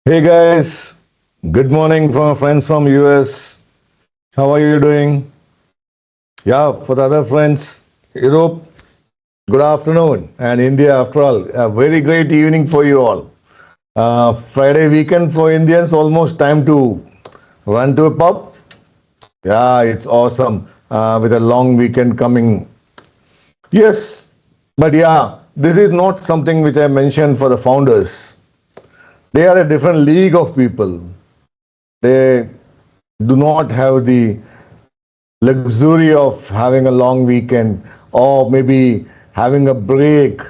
Hey guys, good morning from our friends from US. How are you doing? Yeah, for the other friends, Europe, good afternoon. And India, after all, a very great evening for you all. Friday weekend for Indians, almost time to run to a pub. Yeah, it's awesome with a long weekend coming. Yes, but yeah, this is not something which I mentioned for the founders. They are a different league of people. They do not have the luxury of having a long weekend or maybe having a break,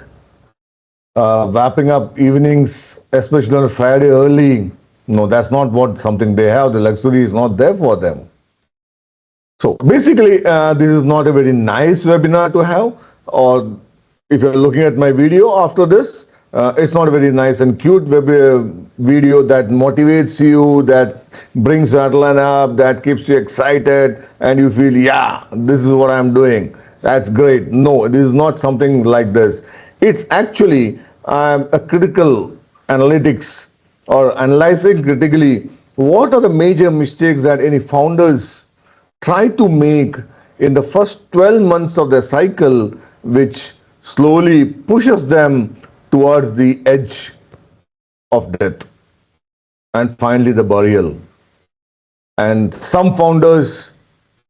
wrapping up evenings, especially on a Friday early. No, that's not what something they have. The luxury is not there for them. So basically, this is not a very nice webinar to have, or if you're looking at my video after this, it's not a very nice and cute video that motivates you, that brings adrenaline up, that keeps you excited, and you feel, yeah, this is what I'm doing. That's great. No, this is not something like this. It's actually a critical analytics or analyzing critically what are the major mistakes that any founders try to make in the first 12 months of their cycle, which slowly pushes them towards the edge of death and finally the burial. And some founders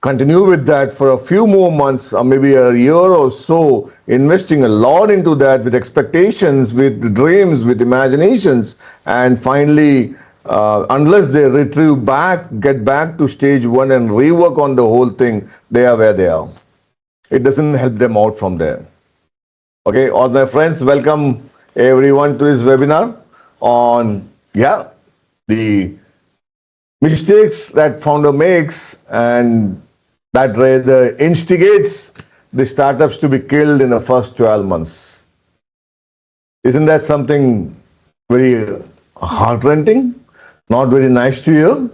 continue with that for a few more months or maybe a year or so, investing a lot into that with expectations, with dreams, with imaginations, and finally, unless they retrieve back, get back to stage one and rework on the whole thing, they are where they are. It doesn't help them out from there. Okay, all my friends, welcome everyone to this webinar on, yeah, the mistakes that founder makes and that rather instigates the startups to be killed in the first 12 months. Isn't that something very heart-rending? Not very nice to hear?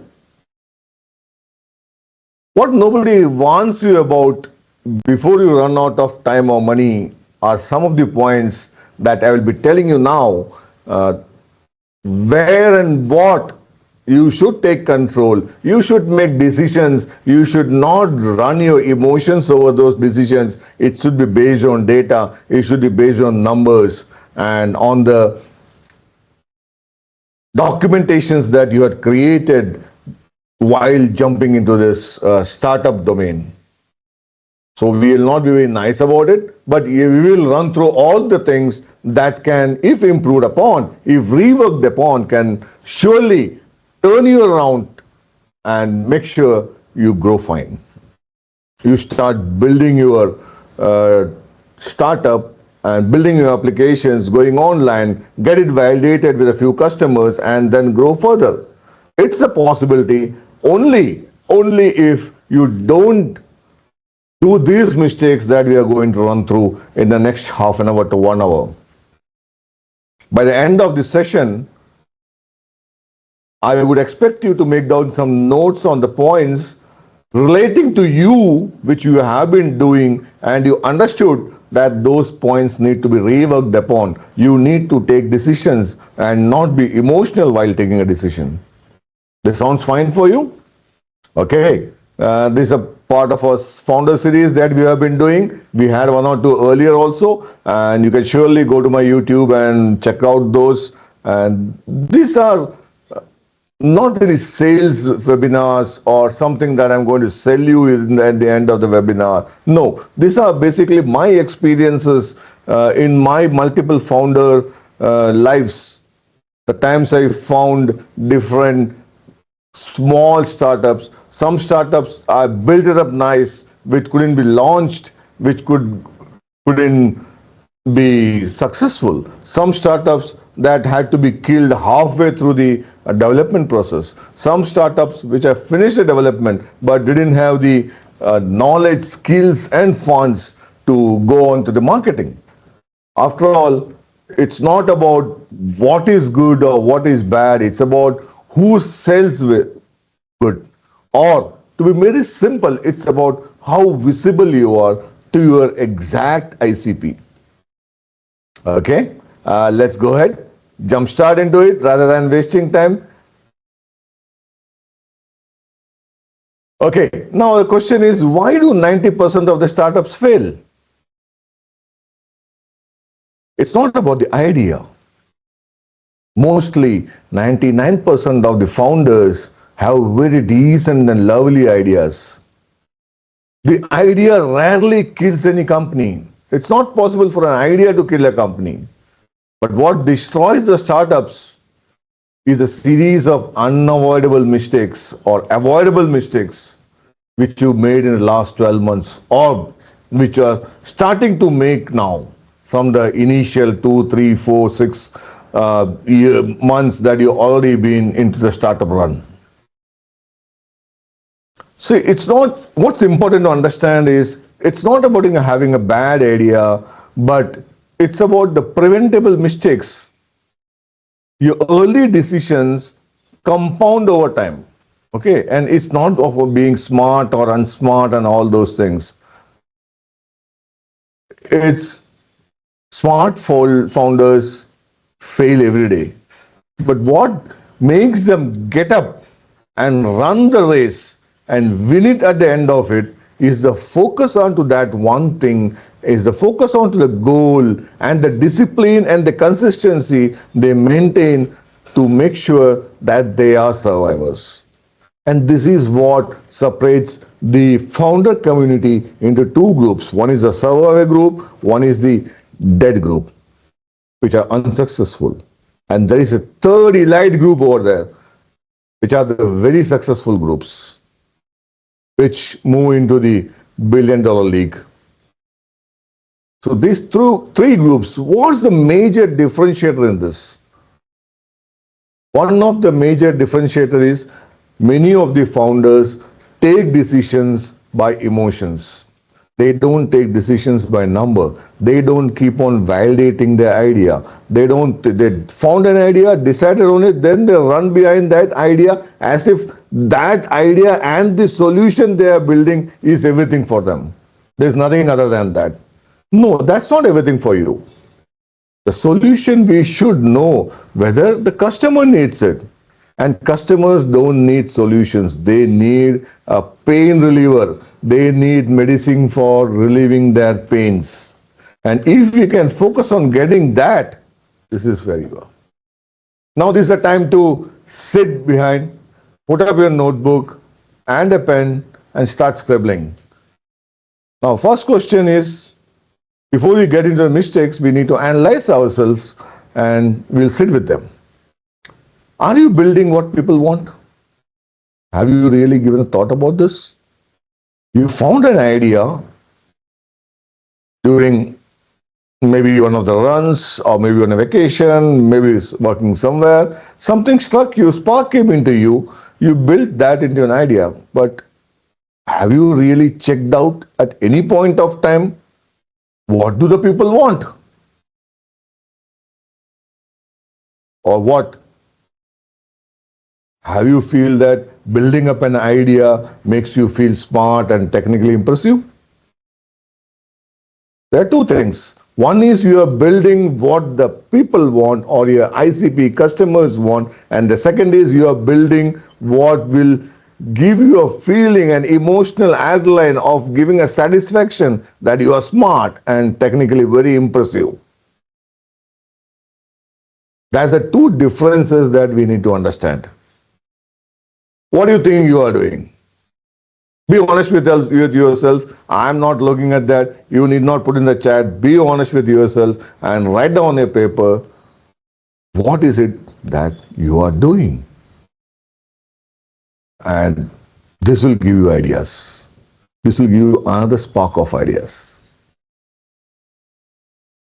What nobody warns you about before you run out of time or money are some of the points that I will be telling you now, where and what you should take control. You should make decisions. You should not run your emotions over those decisions. It should be based on data. It should be based on numbers and on the documentations that you had created while jumping into this startup domain. So we will not be very nice about it, but we will run through all the things that can, if improved upon, if reworked upon, can surely turn you around and make sure you grow fine. You start building your startup and building your applications, going online, get it validated with a few customers, and then grow further. It's a possibility only if you don't do these mistakes that we are going to run through in the next half an hour to 1 hour. By the end of the session, I would expect you to make down some notes on the points relating to you, which you have been doing, and you understood that those points need to be reworked upon. You need to take decisions and not be emotional while taking a decision. This sounds fine for you? Okay. This is a part of our founder series that we have been doing. We had one or two earlier also, and you can surely go to my YouTube and check out those. And these are not any sales webinars or something that I'm going to sell you at the end of the webinar. No, these are basically my experiences in my multiple founder lives. The times I found different small startups. Some startups I built it up nice, which couldn't be launched, which couldn't be successful. Some startups that had to be killed halfway through the development process. Some startups which have finished the development but didn't have the knowledge, skills, and funds to go on to the marketing. After all, it's not about what is good or what is bad. It's about who sells good. Or to be very simple, it's about how visible you are to your exact ICP. Okay, let's go ahead. jumpstart into it rather than wasting time. Okay, now the question is, why do 90% of the startups fail? It's not about the idea. Mostly 99% of the founders have very decent and lovely ideas. The idea rarely kills any company. It's not possible for an idea to kill a company. But what destroys the startups is a series of unavoidable mistakes or avoidable mistakes which you made in the last 12 months or which are starting to make now from the initial 2, 3, 4, 6 months that you already been into the startup run. See, it's not, what's important to understand is it's not about having a bad idea, but it's about the preventable mistakes. Your early decisions compound over time. Okay, and it's not of being smart or unsmart and all those things. It's smart founders fail every day. But what makes them get up and run the race and win it at the end of it is the focus onto that one thing, is the focus onto the goal and the discipline and the consistency they maintain to make sure that they are survivors. And this is what separates the founder community into two groups. One is the survivor group, one is the dead group, which are unsuccessful. And there is a third elite group over there, which are the very successful groups, which move into the billion-dollar league. So these three groups, what's the major differentiator in this? One of the major differentiator is many of the founders take decisions by emotions. They don't take decisions by number. They don't keep on validating their idea. They found an idea, decided on it, then they run behind that idea as if that idea and the solution they are building is everything for them. There's nothing other than that. No, that's not everything for you. The solution, we should know whether the customer needs it. And customers don't need solutions. They need a pain reliever. They need medicine for relieving their pains. And if we can focus on getting that, this is where you are. Now this is the time to sit behind, put up your notebook and a pen and start scribbling. Now first question is, before we get into the mistakes, we need to analyze ourselves and we'll sit with them. Are you building what people want? Have you really given a thought about this? You found an idea during maybe one of the runs or maybe on a vacation, maybe working somewhere. Something struck you, spark came into you, you built that into an idea. But have you really checked out at any point of time, what do the people want? Or what? Have you feel that building up an idea makes you feel smart and technically impressive? There are two things. One is you are building what the people want or your ICP customers want, and the second is you are building what will give you a feeling, an emotional adrenaline of giving a satisfaction that you are smart and technically very impressive. That's the two differences that we need to understand. What do you think you are doing? Be honest with yourself. I'm not looking at that. You need not put in the chat. Be honest with yourself and write down on a paper, what is it that you are doing? And this will give you ideas. This will give you another spark of ideas.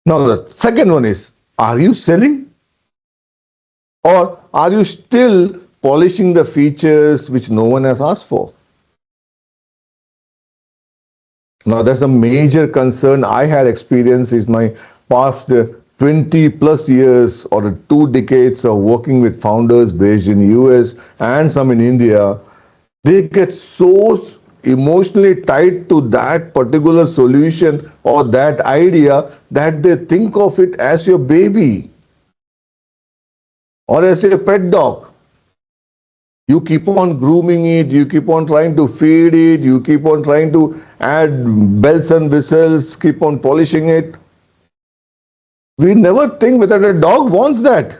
Now the second one is, are you selling? Or are you still polishing the features which no one has asked for? Now that's a major concern I had experienced in my past 20 plus years or 2 decades of working with founders based in US and some in India. They get so emotionally tied to that particular solution or that idea that they think of it as your baby. Or as a pet dog, you keep on grooming it, you keep on trying to feed it, you keep on trying to add bells and whistles, keep on polishing it. We never think whether a dog wants that.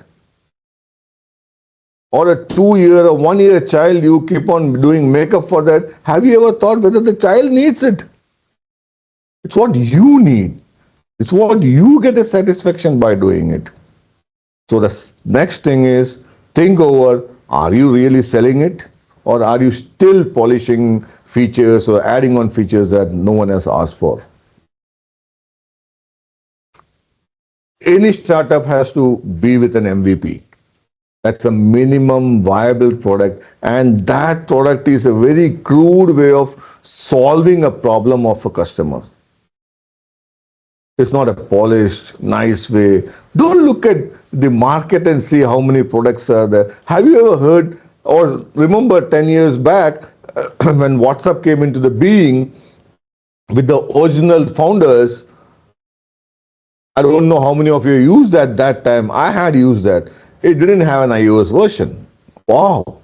Or a 2 year or 1 year child, you keep on doing makeup for that. Have you ever thought whether the child needs it? It's what you need. It's what you get a satisfaction by doing it. So the next thing is think over, are you really selling it? Or are you still polishing features or adding on features that no one has asked for? Any startup has to be with an MVP. That's a minimum viable product, and that product is a very crude way of solving a problem of a customer. It's not a polished, nice way. Don't look at the market and see how many products are there. Have you ever heard or remember 10 years back when WhatsApp came into the being with the original founders? I don't know how many of you used that time. I had used that. It didn't have an iOS version. Wow.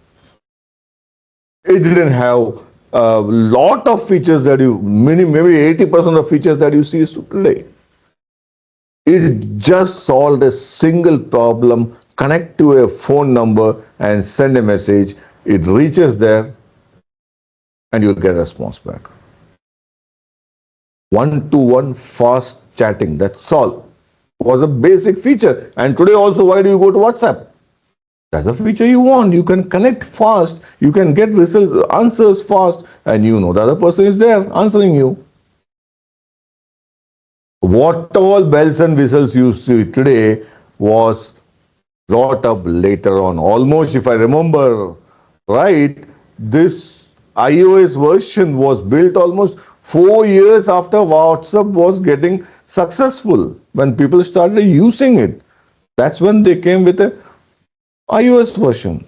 It didn't have a lot of features that maybe 80% of features that you see today. It just solved a single problem. Connect to a phone number and send a message. It reaches there and you'll get a response back. One-to-one fast chatting. That's all. Was a basic feature. And today also, why do you go to WhatsApp? That's a feature you want. You can connect fast. You can get results, answers fast, and you know the other person is there answering you. What all bells and whistles you see today was brought up later on. Almost, if I remember right, this iOS version was built almost 4 years after WhatsApp was getting successful. When people started using it, that's when they came with a iOS version.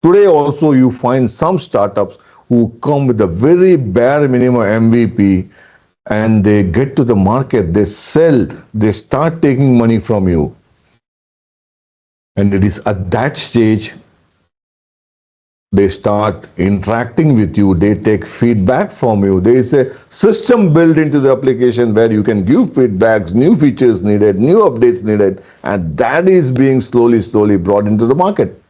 Today also you find some startups who come with a very bare minimum MVP and they get to the market, they sell, they start taking money from you. And it is at that stage they start interacting with you, they take feedback from you. There is a system built into the application where you can give feedbacks, new features needed, new updates needed, and that is being slowly brought into the market.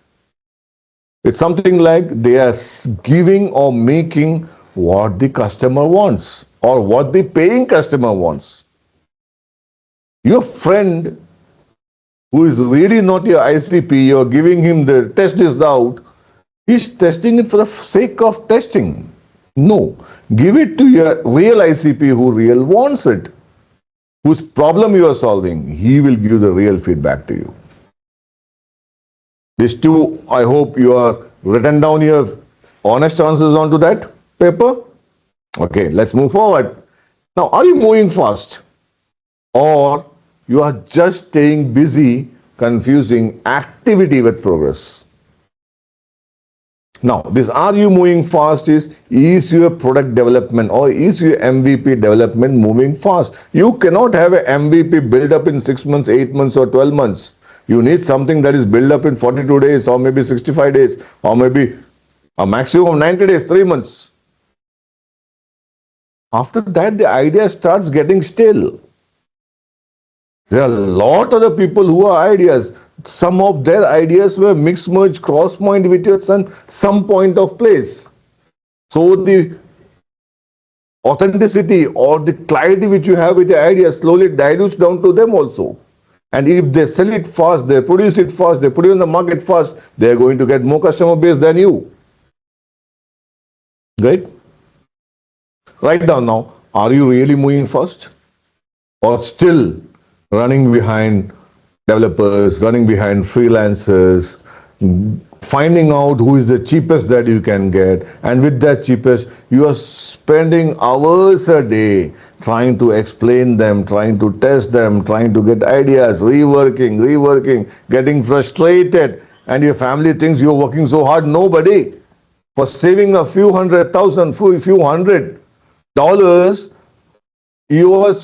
It's something like they are giving or making what the customer wants or what the paying customer wants. Your friend who is really not your ICP, you're giving him the test is out, he's testing it for the sake of testing. No, give it to your real ICP who real wants it, whose problem you are solving. He will give the real feedback to you. These two, I hope you are written down your honest answers onto that paper. Okay, let's move forward. Now, are you moving fast? Or you are just staying busy, confusing activity with progress? Now, this are you moving fast is your product development or is your MVP development moving fast? You cannot have an MVP build up in 6 months, 8 months or 12 months. You need something that is built up in 42 days or maybe 65 days or maybe a maximum of 90 days, 3 months. After that, the idea starts getting stale. There are a lot of the people who are ideas. Some of their ideas were mixed, merged, cross-point with yours at some point of place. So the authenticity or the clarity which you have with the idea slowly dilutes down to them also. And if they sell it fast, they produce it fast, they put it in the market fast, they are going to get more customer base than you. Right? Write down now, are you really moving fast? Or still running behind developers, running behind freelancers, finding out who is the cheapest that you can get, and with that cheapest, you are spending hours a day trying to explain them, trying to test them, trying to get ideas, reworking, getting frustrated, and your family thinks you're working so hard. Nobody. For saving a few $100,000, few $100, you are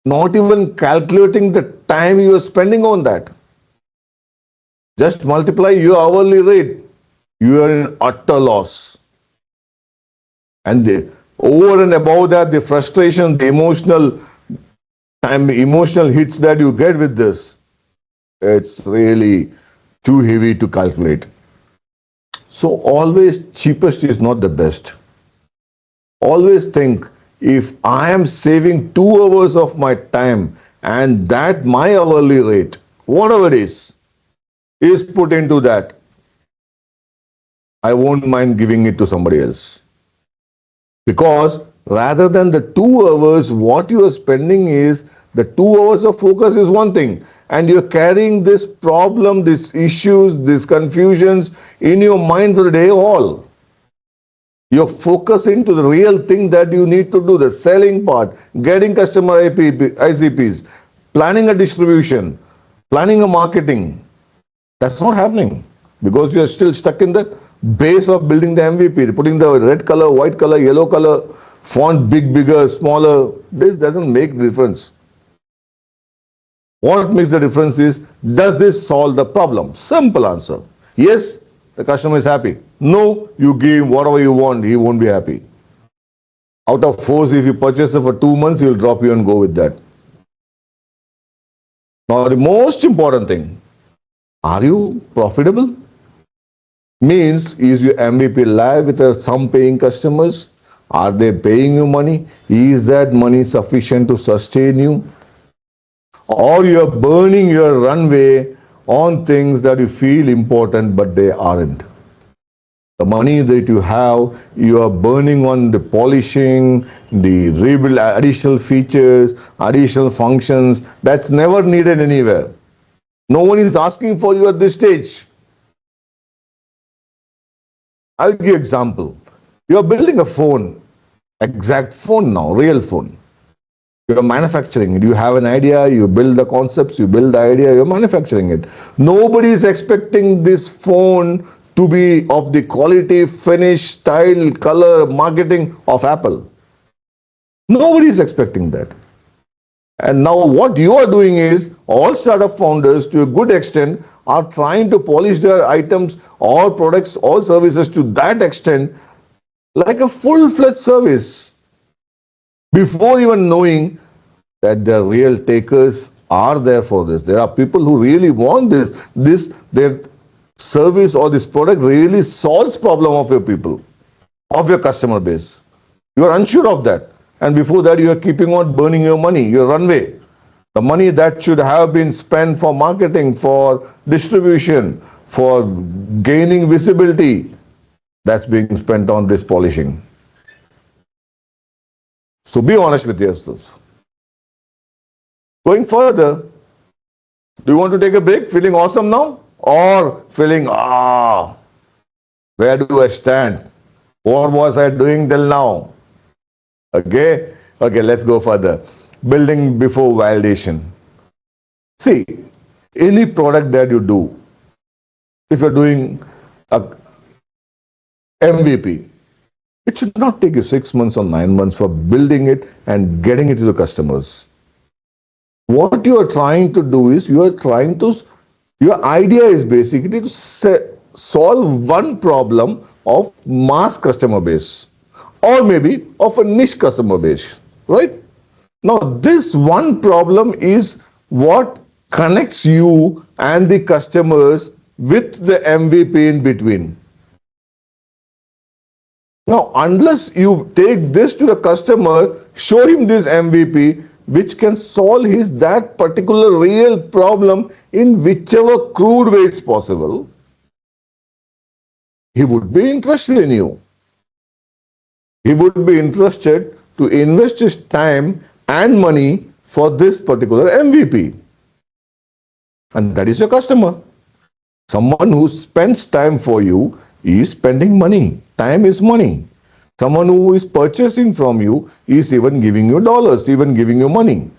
not even calculating the time you are spending on that. Just multiply your hourly rate. You are in utter loss. And over and above that, the frustration, the emotional hits that you get with this, it's really too heavy to calculate. So always cheapest is not the best. Always think, if I am saving 2 hours of my time and that my hourly rate, whatever it is put into that, I won't mind giving it to somebody else. Because rather than the 2 hours, what you are spending is the 2 hours of focus is one thing, and you're carrying this problem, these issues, these confusions in your mind for the day all. You're focusing to the real thing that you need to do, the selling part, getting customer ICPs, planning a distribution, planning a marketing. That's not happening because you're still stuck in the base of building the MVP, putting the red color, white color, yellow color, font bigger, smaller. This doesn't make difference. What makes the difference is, does this solve the problem? Simple answer. Yes, the customer is happy. No, you give him whatever you want, he won't be happy. Out of force, if you purchase it for 2 months, he'll drop you and go with that. Now, the most important thing, are you profitable? Means, is your MVP live with some paying customers? Are they paying you money? Is that money sufficient to sustain you? Or you're burning your runway on things that you feel important but they aren't. The money that you have, you are burning on the polishing, the rebuild, additional features, additional functions that's never needed anywhere. No one is asking for you at this stage. I'll give you an example. You're building a phone, exact phone now, real phone. You're manufacturing it. You have an idea, you build the concepts, you build the idea, you're manufacturing it. Nobody is expecting this phone to be of the quality, finish, style, color, marketing of Apple. Nobody is expecting that. And now what you are doing is, all startup founders to a good extent are trying to polish their items or products or services to that extent, like a full-fledged service, before even knowing that the real takers are there for this. There are people who really want this, their service or this product really solves problem of your people, of your customer base. You are unsure of that. And before that, you are keeping on burning your money, your runway. The money that should have been spent for marketing, for distribution, for gaining visibility, that's being spent on this polishing. So be honest with yourselves. Going further, do you want to take a break, feeling awesome now? Or feeling, where do I stand? What was I doing till now? Okay, let's go further. Building before validation. See, any product that you do, if you're doing a MVP, it should not take you 6 months or 9 months for building it and getting it to the customers. What you are trying to do is, your idea is basically to solve one problem of mass customer base, or maybe of a niche customer base, right? Now, this one problem is what connects you and the customers with the MVP in between. Now, unless you take this to the customer, show him this MVP, which can solve that particular real problem in whichever crude way it's possible, he would be interested in you. He would be interested to invest his time and money for this particular MVP. And that is your customer. Someone who spends time for you is spending money. Time is money. Someone who is purchasing from you is even giving you dollars, even giving you money.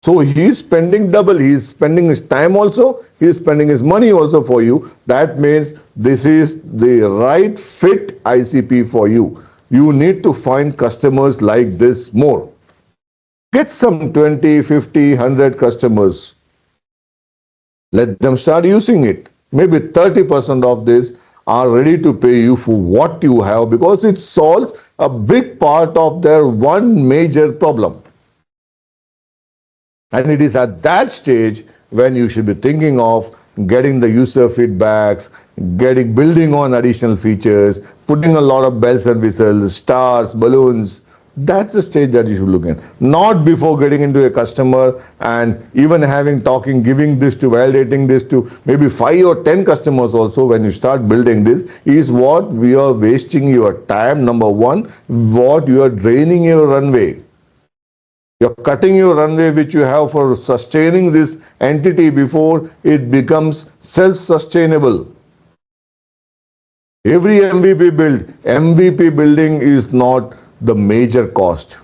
So he is spending double. He is spending his time also. He is spending his money also for you. That means this is the right fit ICP for you. You need to find customers like this more. Get some 20, 50, 100 customers. Let them start using it. maybe 30% of this are ready to pay you for what you have because it solves a big part of their one major problem. And it is at that stage when you should be thinking of getting the user feedbacks, building on additional features, putting a lot of bells and whistles, stars, balloons. That's the stage that you should look at. Not before getting into a customer and even having talking, giving this to validating this to maybe 5 or 10 customers also when you start building this is what we are wasting your time, number one, what you are draining your runway. You're cutting your runway which you have for sustaining this entity before it becomes self-sustainable. Every MVP building is not the major cost.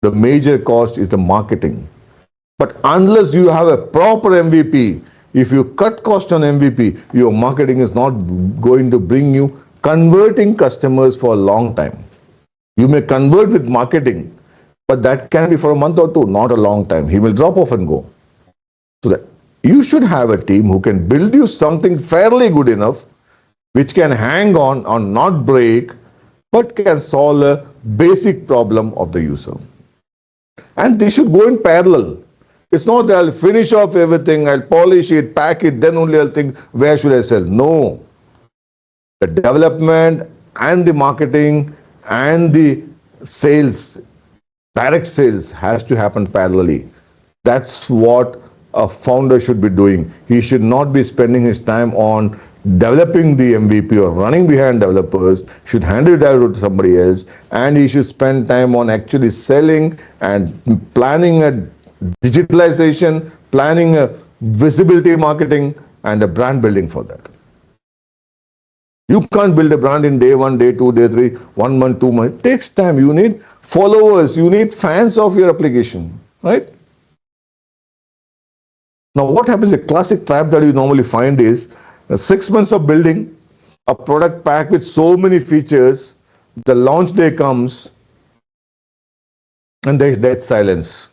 The major cost is the marketing. But unless you have a proper MVP, if you cut cost on MVP, your marketing is not going to bring you converting customers for a long time. You may convert with marketing, but that can be for a month or two, not a long time. He will drop off and go. So that you should have a team who can build you something fairly good enough, which can hang on or not break, but can solve a basic problem of the user. And they should go in parallel. It's not that I'll finish off everything, I'll polish it, pack it, then only I'll think, where should I sell? No. The development and the marketing and the sales, direct sales has to happen parallelly. That's what a founder should be doing. He should not be spending his time on developing the MVP or running behind developers, should hand it over to somebody else, and he should spend time on actually selling and planning a digitalization, planning a visibility marketing, and a brand building for that. You can't build a brand in day 1, day 2, day 3, 1 month, 2 months. It takes time. You need followers, you need fans of your application, right? Now, what happens, a classic trap that you normally find is 6 months of building a product pack with so many features, the launch day comes and there's dead silence.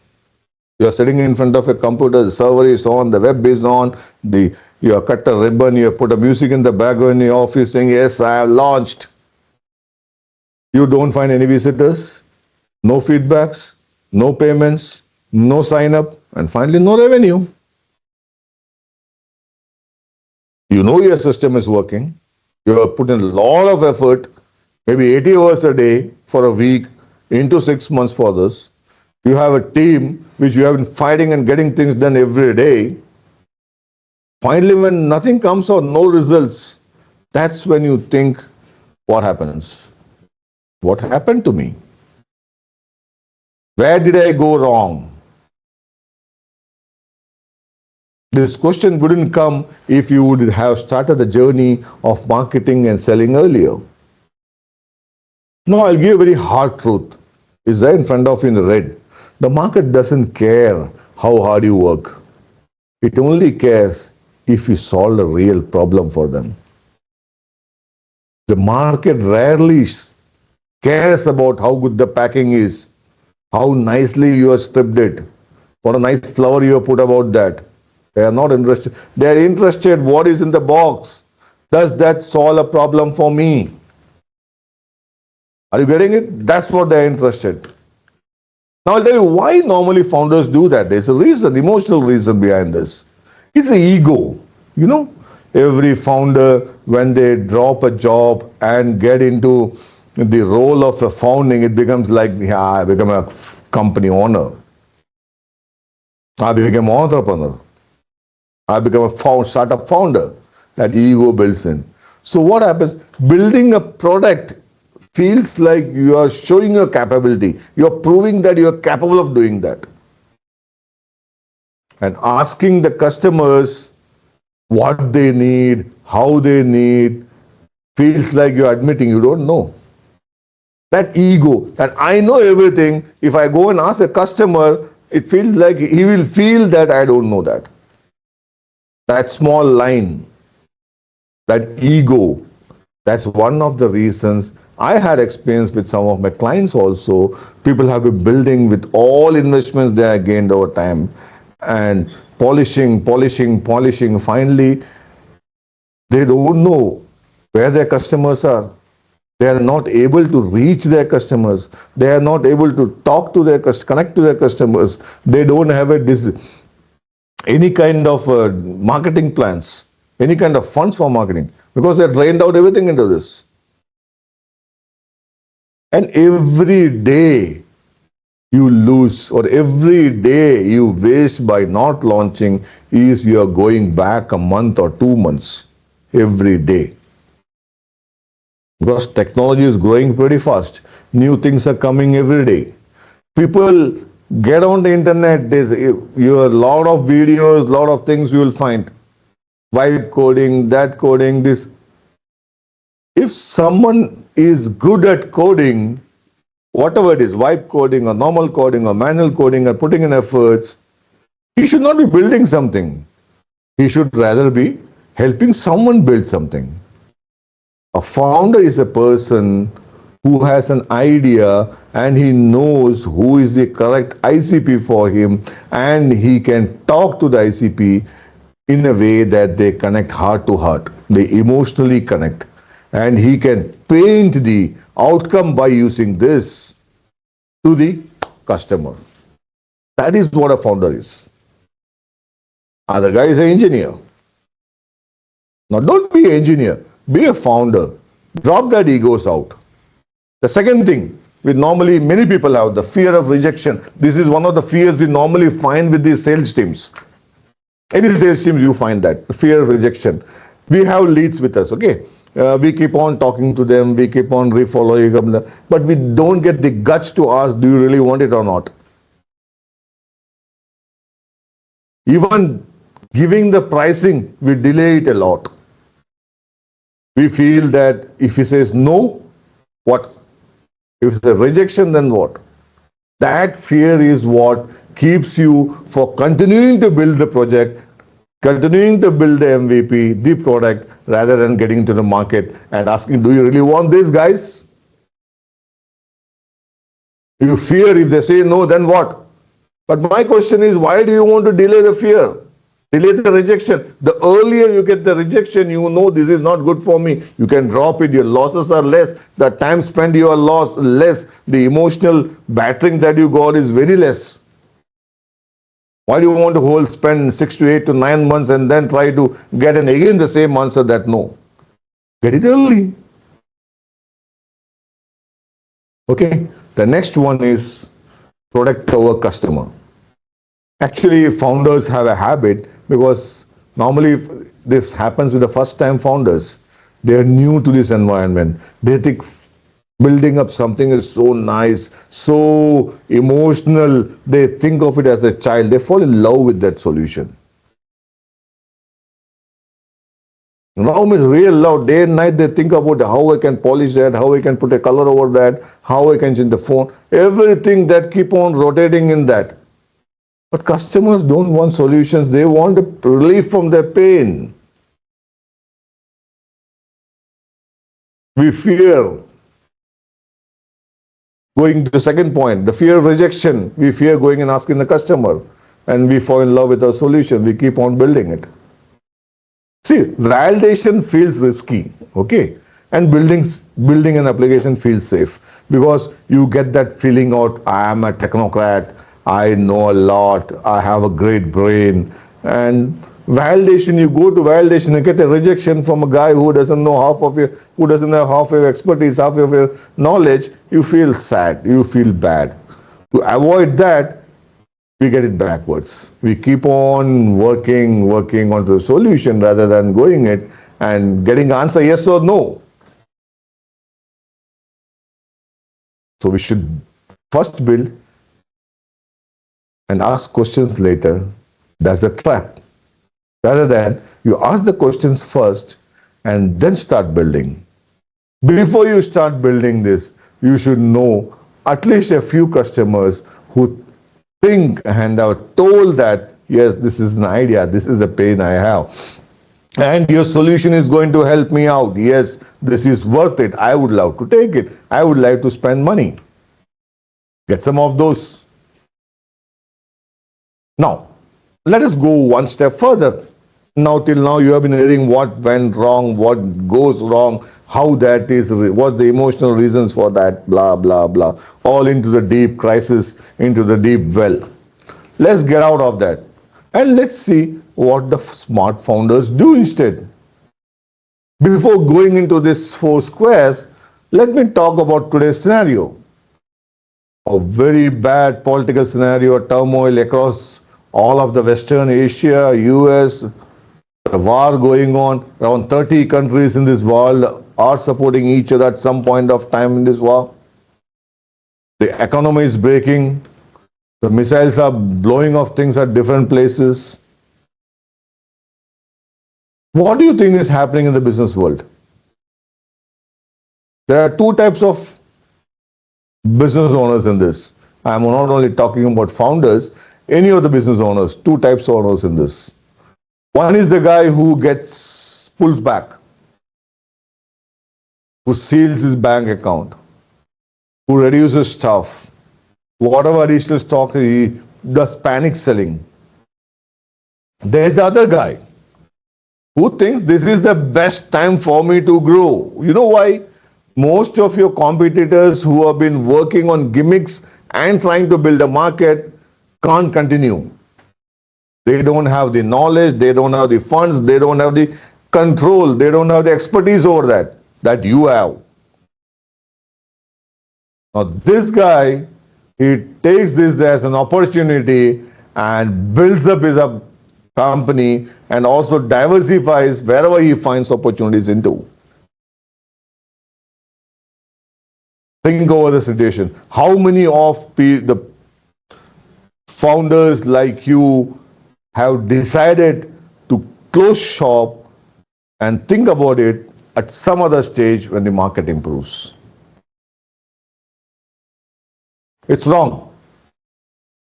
You're sitting in front of a computer, the server is on, the web is on, you have cut a ribbon, you have put a music in the background in your office saying, yes, I have launched. You don't find any visitors, no feedbacks, no payments, no sign up, and finally no revenue. You know your system is working. You have put in a lot of effort, maybe 80 hours a day for a week, into 6 months for this. You have a team which you have been fighting and getting things done every day. Finally, when nothing comes or no results, that's when you think, what happens? What happened to me? Where did I go wrong? This question wouldn't come if you would have started the journey of marketing and selling earlier. Now, I'll give a very hard truth. It's there in front of you in the red. The market doesn't care how hard you work. It only cares if you solve a real problem for them. The market rarely cares about how good the packing is, how nicely you have stripped it, what a nice flower you have put about that. They are not interested. They are interested what is in the box. Does that solve a problem for me? Are you getting it? That's what they are interested. Now I'll tell you why normally founders do that. There's a reason, emotional reason behind this. It's the ego. You know, every founder, when they drop a job and get into the role of a founding, it becomes like, yeah, I become a company owner. I become an entrepreneur. I become a startup founder. That ego builds in. So what happens? Building a product feels like you are showing your capability. You are proving that you are capable of doing that. And asking the customers what they need, how they need, feels like you're admitting you don't know. That ego, that I know everything, if I go and ask a customer, it feels like he will feel that I don't know that. That small line, that ego, that's one of the reasons. I had experience with some of my clients also. People have been building with all investments they have gained over time and polishing. Finally, They don't know where their customers are. They are not able to reach their customers. They are not able to talk to their connect to their customers. They don't have any kind of marketing plans, any kind of funds for marketing, because they drained out everything into this. And every day you lose, or every day you waste by not launching, is you are going back a month or 2 months every day. Because technology is growing pretty fast. New things are coming every day. People get on the internet, there's a lot of videos, lot of things you will find. Vibe coding, that coding, this. If someone is good at coding, whatever it is, vibe coding or normal coding or manual coding or putting in efforts, he should not be building something. He should rather be helping someone build something. A founder is a person who has an idea and he knows who is the correct ICP for him, and he can talk to the ICP in a way that they connect heart to heart, they emotionally connect, and he can paint the outcome by using this to the customer. That is what a founder is. Other guy is an engineer. Now don't be an engineer, be a founder. Drop that egos out. The second thing, we normally many people have the fear of rejection. This is one of the fears we normally find with these sales teams. Any sales teams you find that fear of rejection. We have leads with us, okay? We keep on talking to them, we keep on refollowing them, but we don't get the guts to ask, do you really want it or not? Even giving the pricing, we delay it a lot. We feel that if he says no, what? If it's a rejection, then what? That fear is what keeps you for continuing to build the project, continuing to build the MVP, the product, rather than getting to the market and asking, do you really want this, guys? You fear if they say no, then what? But my question is, why do you want to delay the fear? Delay the rejection. The earlier you get the rejection, you know this is not good for me. You can drop it. Your losses are less. The time spent you are lost less. The emotional battering that you got is very less. Why do you want to spend 6 to 8 to 9 months and then try to get an again the same answer that no? Get it early. Okay. The next one is product over customer. Actually, founders have a habit, because normally this happens with the first time founders. They are new to this environment. They think building up something is so nice, so emotional. They think of it as a child. They fall in love with that solution. Now it's real love. Day and night they think about how I can polish that, how I can put a color over that, how I can change the phone. Everything that keep on rotating in that. But customers don't want solutions. They want relief from their pain. We fear going to the second point, the fear of rejection. We fear going and asking the customer, and we fall in love with our solution. We keep on building it. See, validation feels risky, okay? And building an application feels safe, because you get that feeling out, I am a technocrat, I know a lot, I have a great brain. And validation, you go to validation, you get a rejection from a guy who doesn't know who doesn't have half of your expertise, half of your knowledge, you feel sad, you feel bad. To avoid that, we get it backwards. We keep on working on the solution rather than going it and getting answer yes or no. So we should first build and ask questions later. That's the trap. Rather than you ask the questions first and then start building. Before you start building this, you should know at least a few customers who think and are told that, yes, this is an idea, this is the pain I have, and your solution is going to help me out. Yes, this is worth it. I would love to take it. I would like to spend money. Get some of those. Now, let us go one step further. Now, till now, you have been hearing what went wrong, what goes wrong, how that is, what the emotional reasons for that, blah, blah, blah, all into the deep crisis, into the deep well. Let's get out of that and let's see what the smart founders do instead. Before going into this four squares, let me talk about today's scenario. A very bad political scenario, turmoil across all of the Western Asia, US, a war going on. Around 30 countries in this world are supporting each other at some point of time in this war. The economy is breaking. The missiles are blowing off things at different places. What do you think is happening in the business world? There are two types of business owners in this. I'm not only talking about founders, any of the business owners, two types of owners in this. One is the guy who gets pulls back, who seals his bank account, who reduces stuff, whatever additional stock he does panic selling. There's the other guy who thinks this is the best time for me to grow. You know why? Most of your competitors who have been working on gimmicks and trying to build a market can't continue. They don't have the knowledge, they don't have the funds, they don't have the control, they don't have the expertise over that you have. Now, this guy, he takes this as an opportunity and builds up his company and also diversifies wherever he finds opportunities into. Think over the situation. How many of the founders like you have decided to close shop and think about it at some other stage when the market improves? It's wrong.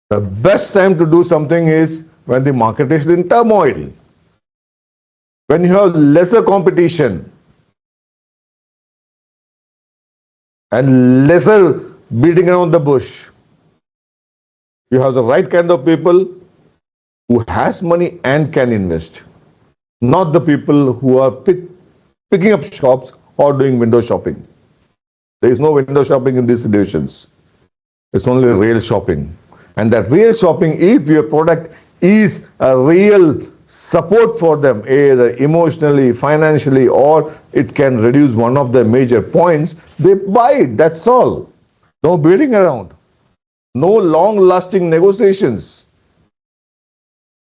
The best time to do something is when the market is in turmoil, when you have lesser competition and lesser beating around the bush. You have the right kind of people who has money and can invest, not the people who are picking up shops or doing window shopping. There is no window shopping in these situations. It's only real shopping. And that real shopping, if your product is a real support for them, either emotionally, financially, or it can reduce one of the major points, they buy it. That's all. No beating around. No long lasting negotiations.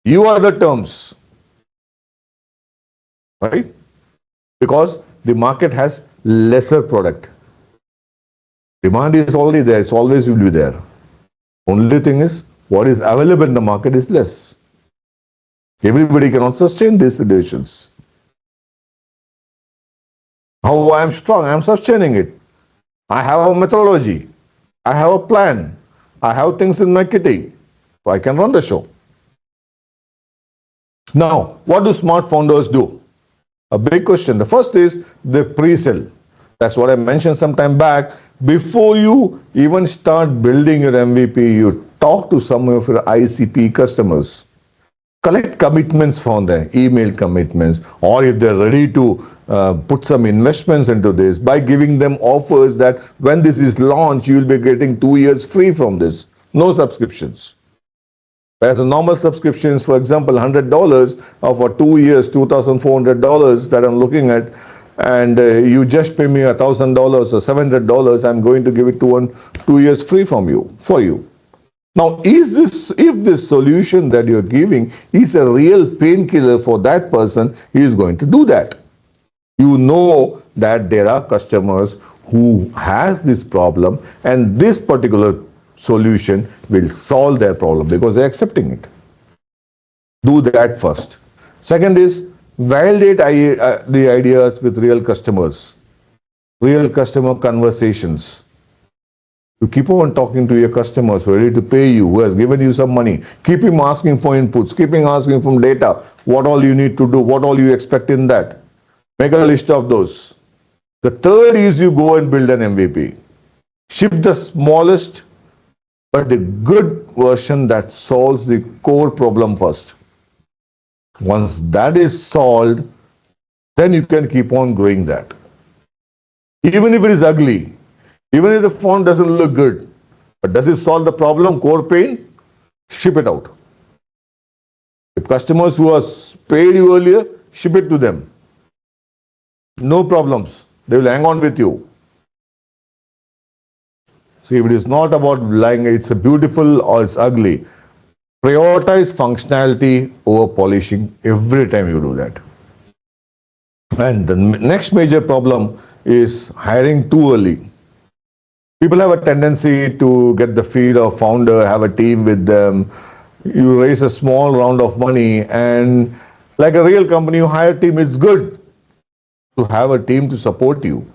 You are the terms. Right? Because the market has lesser product. Demand is already there, it's always will be there. Only thing is, what is available in the market is less. Everybody cannot sustain these situations. How I am strong, I am sustaining it. I have a methodology. I have a plan. I have things in my kitty. So I can run the show. Now, what do smart founders do? A big question. The first is they pre-sell. That's what I mentioned some time back. Before you even start building your MVP, you talk to some of your ICP customers. Collect commitments from them, email commitments, or if they're ready to put some investments into this by giving them offers that when this is launched, you'll be getting 2 years free from this. No subscriptions. Whereas the normal subscriptions, for example, $100 for 2 years, $2,400 that I'm looking at, and you just pay me $1,000 or $700, I'm going to give it 2 years free from you, for you. Now, if this solution that you're giving is a real painkiller for that person, he is going to do that. You know that there are customers who has this problem and this particular solution will solve their problem because they're accepting it. Do that first. Second is validate the ideas with real customers, real customer conversations. You keep on talking to your customers who are ready to pay you, who has given you some money. Keep him asking for inputs, keep him asking from data, what all you need to do, what all you expect in that. Make a list of those. The third is you go and build an MVP. Ship the smallest but the good version that solves the core problem first. Once that is solved, then you can keep on growing that. Even if it is ugly, even if the font doesn't look good, but does it solve the problem, core pain? Ship it out. If customers who are paid you earlier, ship it to them. No problems. They will hang on with you. See, if it is not about lying, it's a beautiful or it's ugly. Prioritize functionality over polishing every time you do that. And the next major problem is hiring too early. People have a tendency to get the feel of founder, have a team with them. You raise a small round of money, and like a real company, you hire a team. It's good to have a team to support you.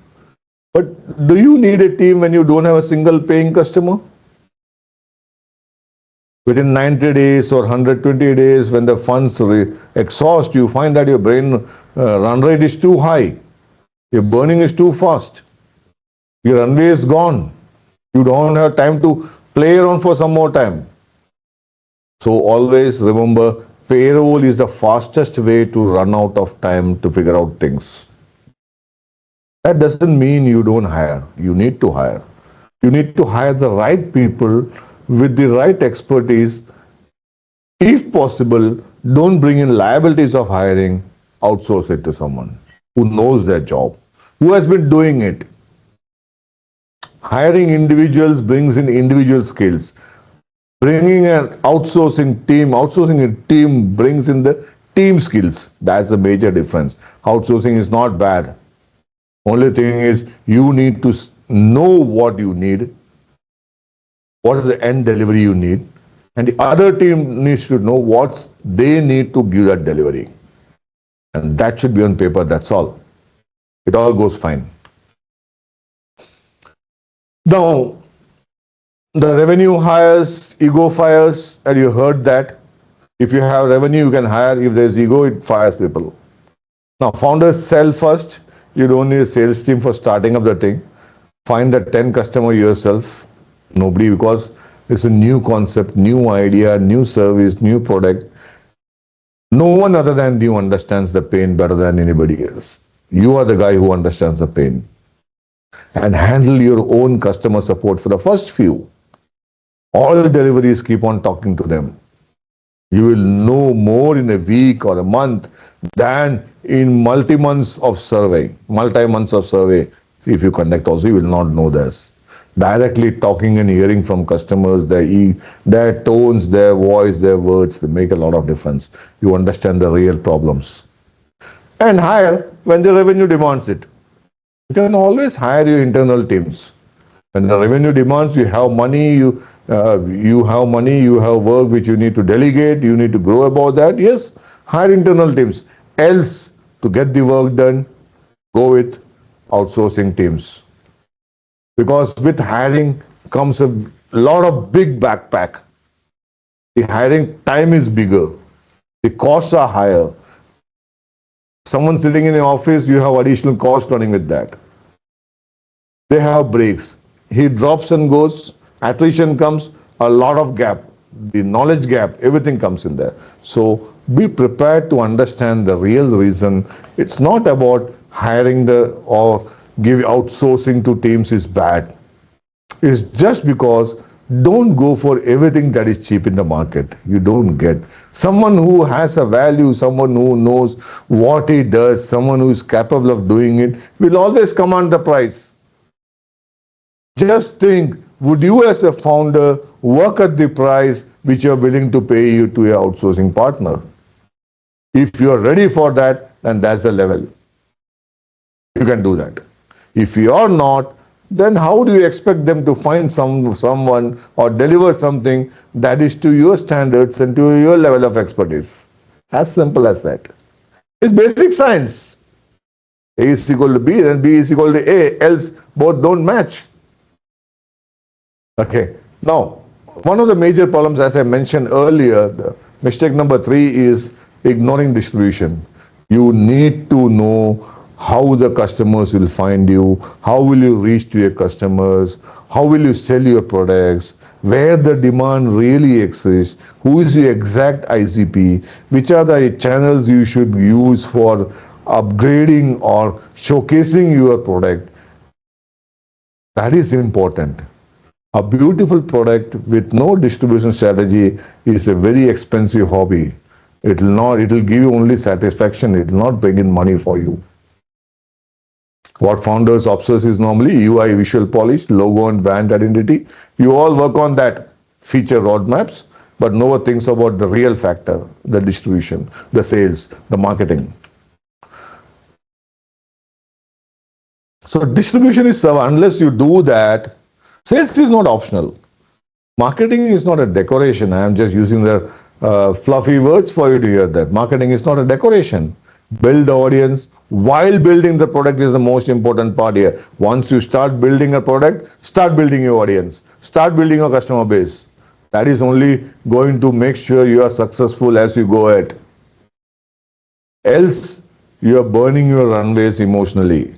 But do you need a team when you don't have a single paying customer? Within 90 days or 120 days, when the funds exhaust, you find that your brain run rate is too high. Your burning is too fast. Your runway is gone. You don't have time to play around for some more time. So always remember, payroll is the fastest way to run out of time to figure out things. That doesn't mean you don't hire. You need to hire. You need to hire the right people with the right expertise. If possible, don't bring in liabilities of hiring, outsource it to someone who knows their job, who has been doing it. Hiring individuals brings in individual skills. Bringing an outsourcing a team brings in the team skills. That's a major difference. Outsourcing is not bad. Only thing is you need to know what you need, what is the end delivery you need, and the other team needs to know what they need to give that delivery. And that should be on paper, that's all. It all goes fine. Now, the revenue hires, ego fires, and you heard that. If you have revenue, you can hire. If there's ego, it fires people. Now, founders sell first. You don't need a sales team for starting up the thing. Find the 10 customer yourself. Nobody, because it's a new concept, new idea, new service, new product. No one other than you understands the pain better than anybody else. You are the guy who understands the pain. And handle your own customer support for the first few. All deliveries, keep on talking to them. You will know more in a week or a month than in multi-months of survey. If you conduct also, you will not know this. Directly talking and hearing from customers, their tones, their voice, their words, they make a lot of difference. You understand the real problems. And hire when the revenue demands it. You can always hire your internal teams. When the revenue demands, you have money, you have work which you need to delegate, you need to grow about that. Yes, hire internal teams. Else, to get the work done, go with outsourcing teams. Because with hiring comes a lot of big backpack. The hiring time is bigger. The costs are higher. Someone sitting in the office, you have additional cost running with that. They have breaks. He drops and goes, attrition comes, a lot of gap. The knowledge gap, everything comes in there. So be prepared to understand the real reason. It's not about hiring or outsourcing to teams is bad. It's just because don't go for everything that is cheap in the market. You don't get someone who has a value, someone who knows what he does, someone who is capable of doing it will always command the price. Just think, would you as a founder work at the price which you are willing to pay you to your outsourcing partner? If you are ready for that, then that's the level. You can do that. If you are not, then how do you expect them to find someone or deliver something that is to your standards and to your level of expertise? As simple as that. It's basic science. A is equal to B and B is equal to A, else both don't match. Okay. Now, one of the major problems, as I mentioned earlier, the mistake number 3 is ignoring distribution. You need to know how the customers will find you, how will you reach to your customers, how will you sell your products, where the demand really exists, who is the exact ICP, which are the channels you should use for upgrading or showcasing your product. That is important. A beautiful product with no distribution strategy is a very expensive hobby. It will give you only satisfaction. It will not bring in money for you. What founders obsess is normally UI, visual polish, logo and brand identity. You all work on that feature roadmaps, but no one thinks about the real factor, the distribution, the sales, the marketing. So distribution is unless you do that, sales is not optional. Marketing is not a decoration. I am just using the fluffy words for you to hear that. Marketing is not a decoration. Build the audience while building the product is the most important part here. Once you start building a product, start building your audience. Start building your customer base. That is only going to make sure you are successful as you go ahead. Else, you are burning your runways emotionally.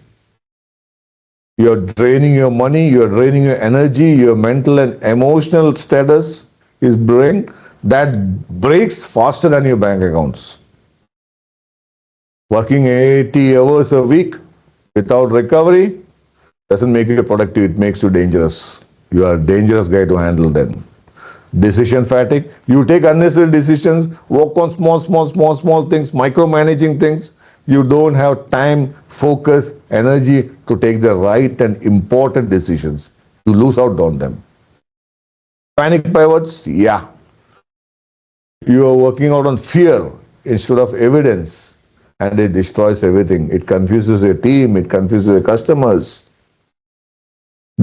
You're draining your money, you're draining your energy, your mental and emotional status is brain that breaks faster than your bank accounts. Working 80 hours a week without recovery doesn't make you productive, it makes you dangerous. You are a dangerous guy to handle then. Decision fatigue, you take unnecessary decisions, work on small things, micromanaging things. You don't have time, focus, energy to take the right and important decisions. You lose out on them. Panic pivots, yeah. You are working out on fear instead of evidence, and it destroys everything. It confuses your team, it confuses your customers.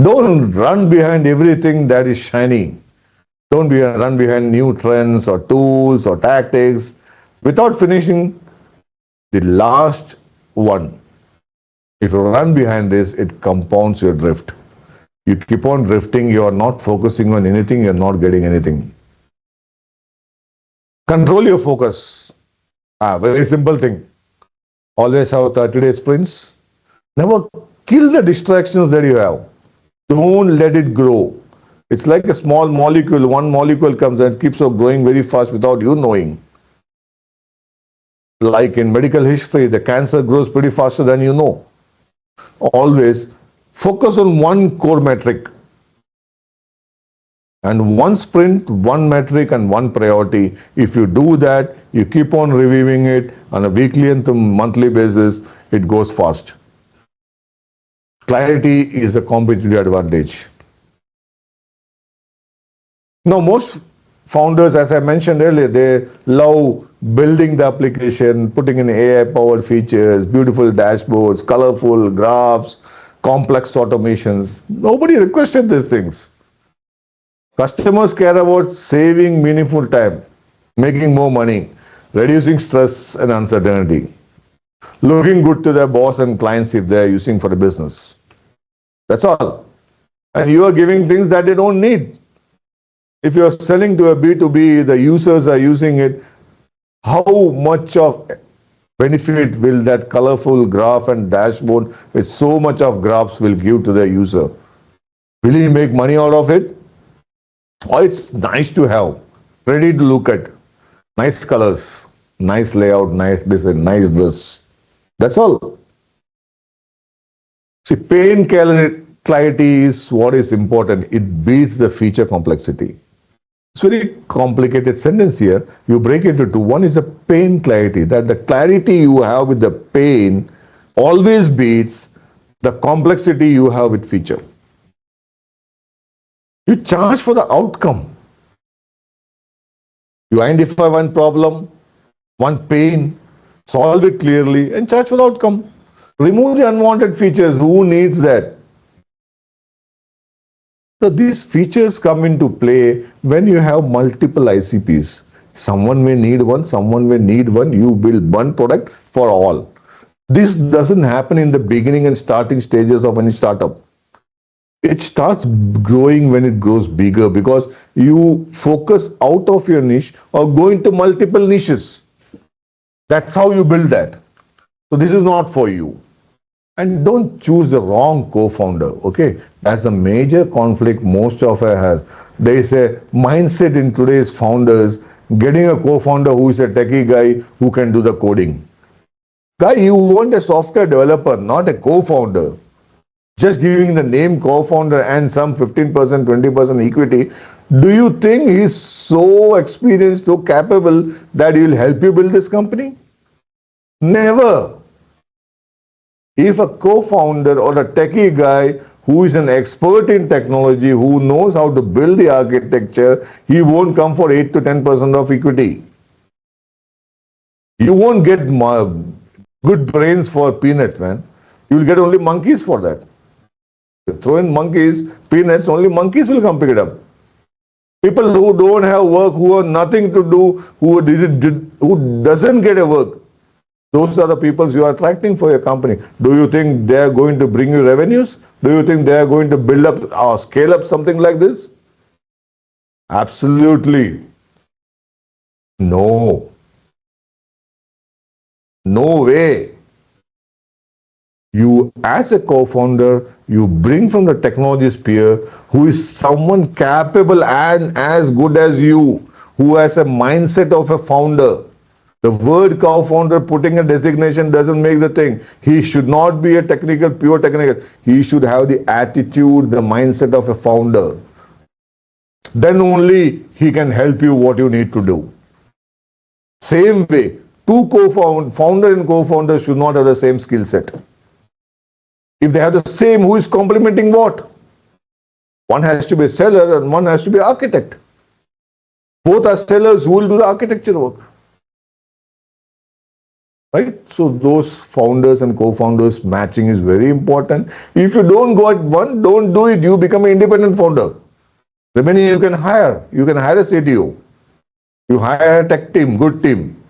Don't run behind everything that is shiny. Don't run behind new trends or tools or tactics without finishing the last one. If you run behind this, it compounds your drift. You keep on drifting, you are not focusing on anything, you are not getting anything. Control your focus. Very simple thing. Always have 30-day sprints. Never kill the distractions that you have. Don't let it grow. It's like a small molecule. One molecule comes and keeps on growing very fast without you knowing. Like in medical history, the cancer grows pretty faster than you know. Always focus on one core metric and one sprint, one metric and one priority. If you do that, you keep on reviewing it on a weekly and monthly basis, it goes fast. Clarity is a competitive advantage. Now, most founders, as I mentioned earlier, they love building the application, putting in AI-powered features, beautiful dashboards, colorful graphs, complex automations. Nobody requested these things. Customers care about saving meaningful time, making more money, reducing stress and uncertainty, looking good to their boss and clients if they are using for the business. That's all. And you are giving things that they don't need. If you are selling to a B2B, the users are using it, how much of benefit will that colorful graph and dashboard with so much of graphs will give to the user? Will he make money out of it? Or it's nice to have, ready to look at, nice colors, nice layout, nice design, nice dress. That's all. See, pain clarity is what is important. It beats the feature complexity. It's very complicated sentence here. You break it into two. One is the pain clarity, that the clarity you have with the pain always beats the complexity you have with feature. You charge for the outcome. You identify one problem, one pain, solve it clearly, and charge for the outcome. Remove the unwanted features. Who needs that? So these features come into play when you have multiple ICPs. Someone may need one, someone may need one. You build one product for all. This doesn't happen in the beginning and starting stages of any startup. It starts growing when it grows bigger because you focus out of your niche or go into multiple niches. That's how you build that. So this is not for you. And don't choose the wrong co-founder, okay? That's the major conflict most of us has. There is a mindset in today's founders, getting a co-founder who is a techie guy who can do the coding. Guy, you want a software developer, not a co-founder. Just giving the name co-founder and some 15%, 20% equity, do you think he's so experienced, so capable that he will help you build this company? Never. If a co-founder or a techie guy who is an expert in technology, who knows how to build the architecture, he won't come for 8 to 10% of equity. You won't get good brains for peanuts, man. You will get only monkeys for that. Throw in monkeys, peanuts, only monkeys will come pick it up. People who don't have work, who have nothing to do, who doesn't get a work, those are the people you are attracting for your company. Do you think they are going to bring you revenues? Do you think they are going to build up or scale up something like this? Absolutely. No. No way. You, as a co-founder, you bring from the technology sphere who is someone capable and as good as you, who has a mindset of a founder. The word co-founder putting a designation doesn't make the thing. He should not be a technical, pure technical. He should have the attitude, the mindset of a founder. Then only he can help you what you need to do. Same way, founder and co-founder should not have the same skill set. If they have the same, who is complementing what? One has to be a seller and one has to be an architect. Both are sellers who will do the architecture work. Right? So those founders and co-founders matching is very important. If you don't go at one, don't do it. You become an independent founder. Remaining you can hire. You can hire a CTO. You hire a tech team, good team.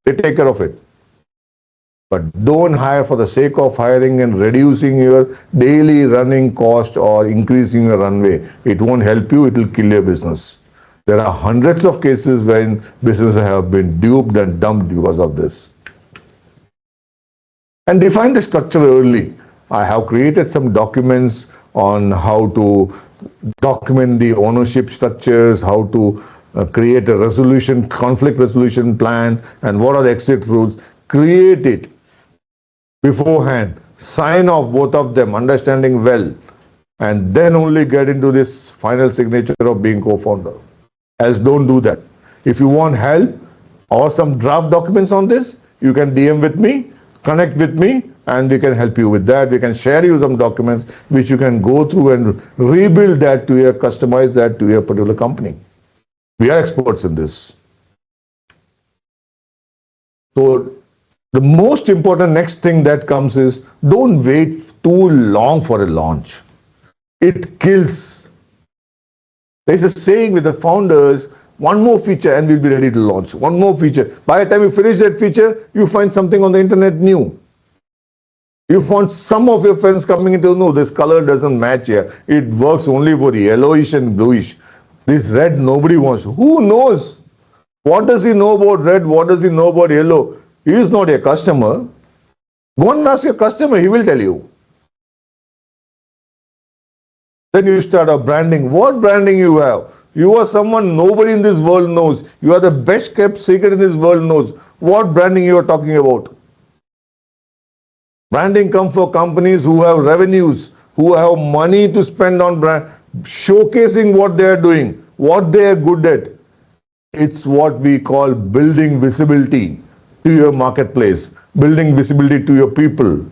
They take care of it. But don't hire for the sake of hiring and reducing your daily running cost or increasing your runway. It won't help you, it will kill your business. There are hundreds of cases when businesses have been duped and dumped because of this. And define the structure early. I have created some documents on how to document the ownership structures, how to create a conflict resolution plan, and what are the exit routes. Create it beforehand, sign off both of them, understanding well, and then only get into this final signature of being co-founder. Else don't do that. If you want help or some draft documents on this, you can DM with me, connect with me, and we can help you with that. We can share you some documents which you can go through and rebuild that to your, customize that to your particular company. We are experts in this. So the most important next thing that comes is don't wait too long for a launch. It kills. There's a saying with the founders, one more feature and we'll be ready to launch. One more feature. By the time you finish that feature, you find something on the internet new. You find some of your friends coming into, no, this color doesn't match here. It works only for yellowish and bluish. This red nobody wants. Who knows? What does he know about red? What does he know about yellow? He is not a customer. Go and ask your customer, he will tell you. Then you start a branding. What branding you have? You are someone nobody in this world knows. You are the best kept secret in this world knows. What branding you are talking about? Branding comes for companies who have revenues, who have money to spend on brand, showcasing what they are doing, what they are good at. It's what we call building visibility to your marketplace, building visibility to your people.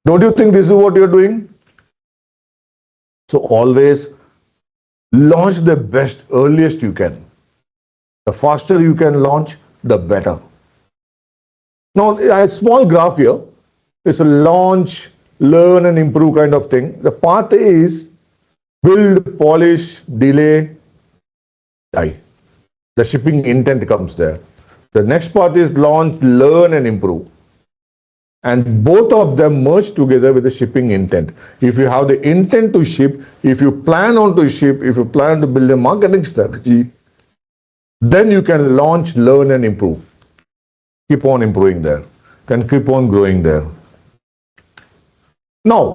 Don't you think this is what you're doing? So always launch the best, earliest you can. The faster you can launch, the better. Now, a small graph here. It's a launch, learn and improve kind of thing. The path is build, polish, delay, die. The shipping intent comes there. The next part is launch, learn and improve. And both of them merge together with the shipping intent. If you have the intent to ship, if you plan on to ship, if you plan to build a marketing strategy, Then you can launch, learn, and improve. Keep on improving there. Can keep on growing there. Now,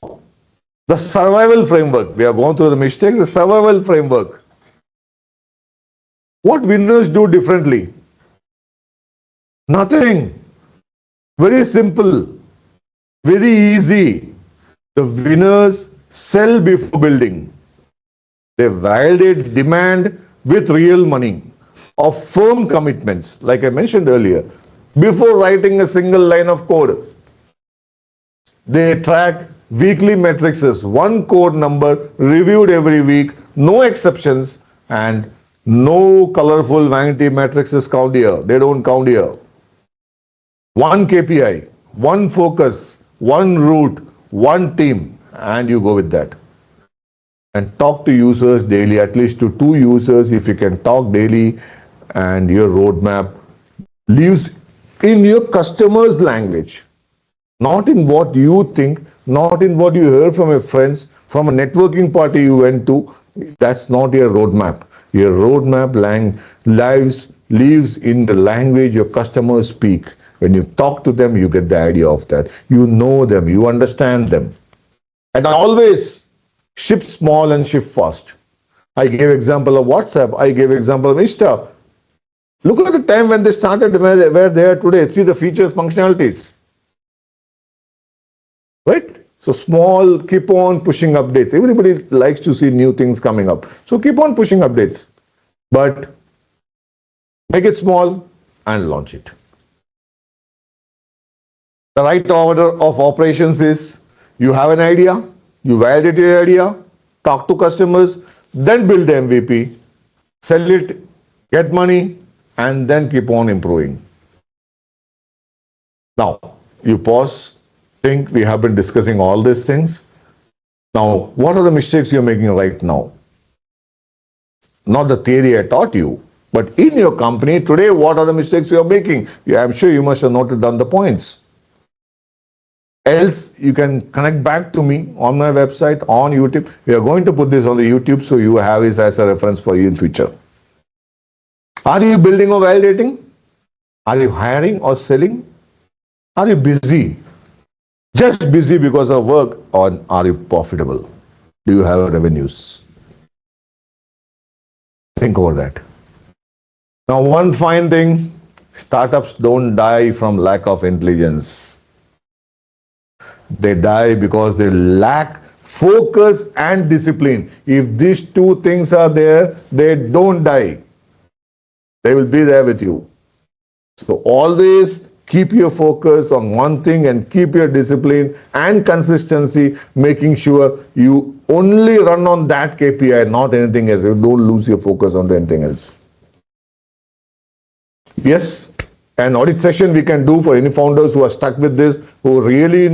the survival framework. We have gone through the mistakes, the survival framework. What winners do differently? Nothing. Very simple. Very easy. The winners sell before building. They validate demand with real money of firm commitments, like I mentioned earlier, before writing a single line of code. They track weekly metrics, one code number reviewed every week, no exceptions, and no colorful vanity metrics count here. They don't count here. One KPI, one focus, one route, one team, and you go with that. And talk to users daily, at least to 2 users if you can talk daily, and your roadmap lives in your customer's language, not in what you think, not in what you heard from your friends, from a networking party you went to. That's not your roadmap. Your roadmap lives in the language your customers speak. When you talk to them, you get the idea of that. You know them, you understand them. And always ship small and ship fast. I gave example of WhatsApp. I gave example of Insta. Look at the time when they started, where they are today. See the features, functionalities. Right? So small, keep on pushing updates. Everybody likes to see new things coming up. So keep on pushing updates. But make it small and launch it. The right order of operations is you have an idea, you validate your idea, talk to customers, then build the MVP, sell it, get money, and then keep on improving. Now, you pause, think. We have been discussing all these things. Now, what are the mistakes you're making right now? Not the theory I taught you, but in your company today, what are the mistakes you're making? I'm sure you must have noted down the points. Else, you can connect back to me on my website, on YouTube. We are going to put this on the YouTube so you have it as a reference for you in future. Are you building or validating? Are you hiring or selling? Are you busy? Just busy because of work, or are you profitable? Do you have revenues? Think over that. Now, one fine thing, startups don't die from lack of intelligence. They die because they lack focus and discipline. If these two things are there, they don't die. They will be there with you. So always keep your focus on one thing and keep your discipline and consistency, making sure you only run on that KPI, not anything else. You don't lose your focus on anything else. Yes, an audit session we can do for any founders who are stuck with this, who really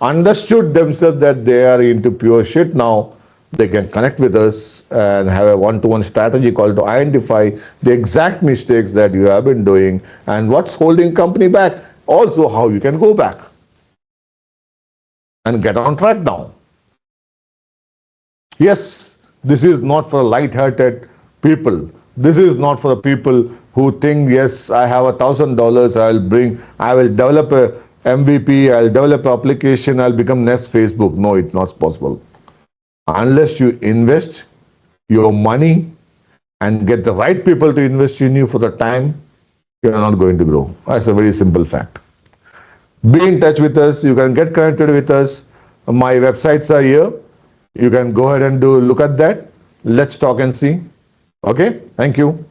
understood themselves that they are into pure shit now. They can connect with us and have a one-to-one strategy call to identify the exact mistakes that you have been doing and what's holding company back. Also, how you can go back and get on track now. Yes, this is not for light-hearted people. This is not for the people who think, yes, I have $1,000, I will develop a MVP, I'll develop an application, I'll become next Facebook. No, it's not possible. Unless you invest your money and get the right people to invest in you for the time, you're not going to grow. That's a very simple fact. Be in touch with us. You can get connected with us. My websites are here. You can go ahead and look at that. Let's talk and see. Okay? Thank you.